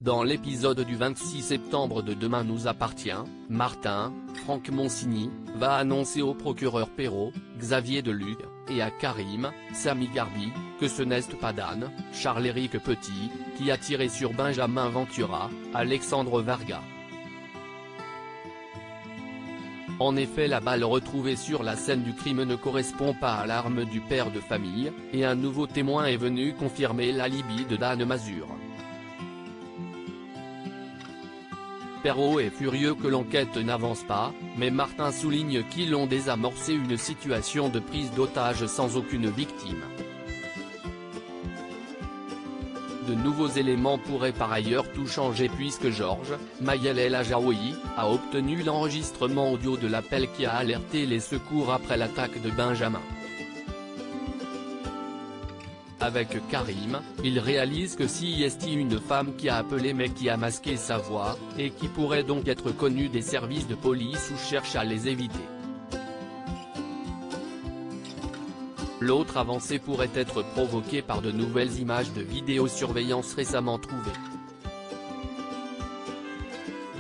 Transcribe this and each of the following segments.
Dans l'épisode du 26 septembre de Demain nous appartient, Martin, Franck Monsigny, va annoncer au procureur Perrault, Xavier Deluc, et à Karim, Sami Garbi, que ce n'est pas Dan, Charles-Éric Petit, qui a tiré sur Benjamin Ventura, Alexandre Varga. En effet, la balle retrouvée sur la scène du crime ne correspond pas à l'arme du père de famille, et un nouveau témoin est venu confirmer l'alibi de Dan Mazur. Perrault est furieux que l'enquête n'avance pas, mais Martin souligne qu'ils ont désamorcé une situation de prise d'otage sans aucune victime. De nouveaux éléments pourraient par ailleurs tout changer puisque Georges Mayel El Ajaoui a obtenu l'enregistrement audio de l'appel qui a alerté les secours après l'attaque de Benjamin. Avec Karim, il réalise que s'il est une femme qui a appelé mais qui a masqué sa voix, et qui pourrait donc être connue des services de police ou cherche à les éviter. L'autre avancée pourrait être provoquée par de nouvelles images de vidéosurveillance récemment trouvées.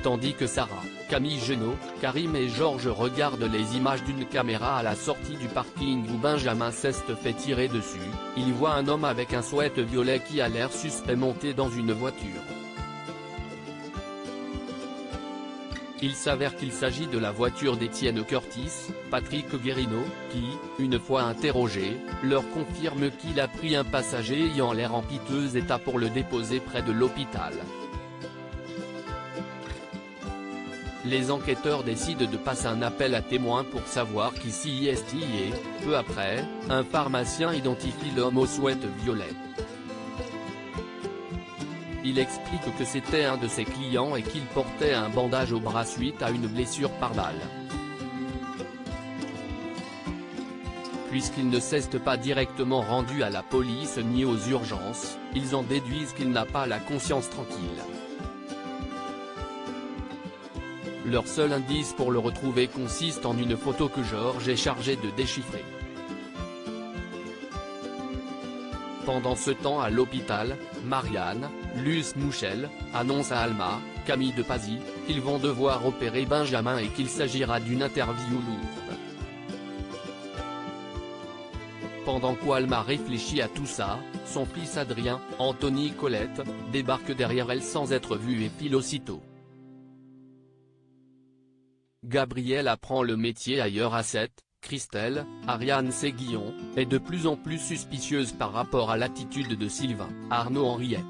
Tandis que Sarah, Camille Genot, Karim et Georges regardent les images d'une caméra à la sortie du parking où Benjamin s'est fait tirer dessus, ils voient un homme avec un sweat violet qui a l'air suspect monter dans une voiture. Il s'avère qu'il s'agit de la voiture d'Étienne Curtis, Patrick Guérino, qui, une fois interrogé, leur confirme qu'il a pris un passager ayant l'air en piteux état pour le déposer près de l'hôpital. Les enquêteurs décident de passer un appel à témoins pour savoir qui s'y est. Peu après, un pharmacien identifie l'homme au sweat violet. Il explique que c'était un de ses clients et qu'il portait un bandage au bras suite à une blessure par balle. Puisqu'il ne s'est pas directement rendu à la police ni aux urgences, ils en déduisent qu'il n'a pas la conscience tranquille. Leur seul indice pour le retrouver consiste en une photo que Georges est chargé de déchiffrer. Pendant ce temps à l'hôpital, Marianne, Luce Mouchel, annonce à Alma, Camille de Pazy, qu'ils vont devoir opérer Benjamin et qu'il s'agira d'une interview lourde. Pendant qu'Alma réfléchit à tout ça, son fils Adrien, Anthony Colette, débarque derrière elle sans être vu et file aussitôt. Gabrielle apprend le métier ailleurs à 7, Christelle, Ariane Séguillon, est de plus en plus suspicieuse par rapport à l'attitude de Sylvain, Arnaud Henriet.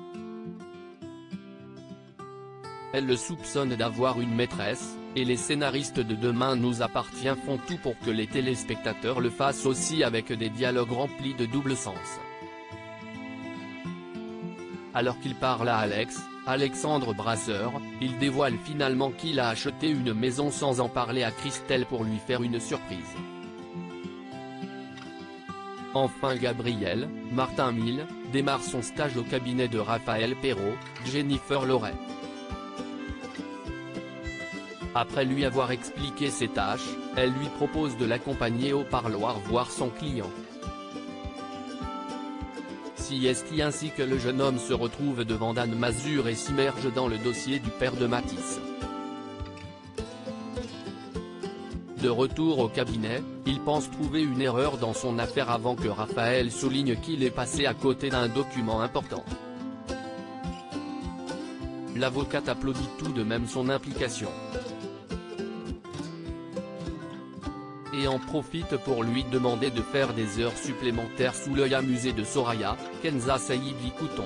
Elle le soupçonne d'avoir une maîtresse, et les scénaristes de Demain nous appartient font tout pour que les téléspectateurs le fassent aussi avec des dialogues remplis de double sens. Alors qu'il parle à Alexandre Brasseur, il dévoile finalement qu'il a acheté une maison sans en parler à Christelle pour lui faire une surprise. Enfin Gabrielle, Martin Mille, démarre son stage au cabinet de Raphaël Perrault, Jennifer Loret. Après lui avoir expliqué ses tâches, elle lui propose de l'accompagner au parloir voir son client. Siesti ainsi que le jeune homme se retrouve devant Dan Mazur et s'immerge dans le dossier du père de Matisse. De retour au cabinet, il pense trouver une erreur dans son affaire avant que Raphaël souligne qu'il est passé à côté d'un document important. L'avocate applaudit tout de même son implication. Et en profite pour lui demander de faire des heures supplémentaires sous l'œil amusé de Soraya, Kenza Saïbi Couton.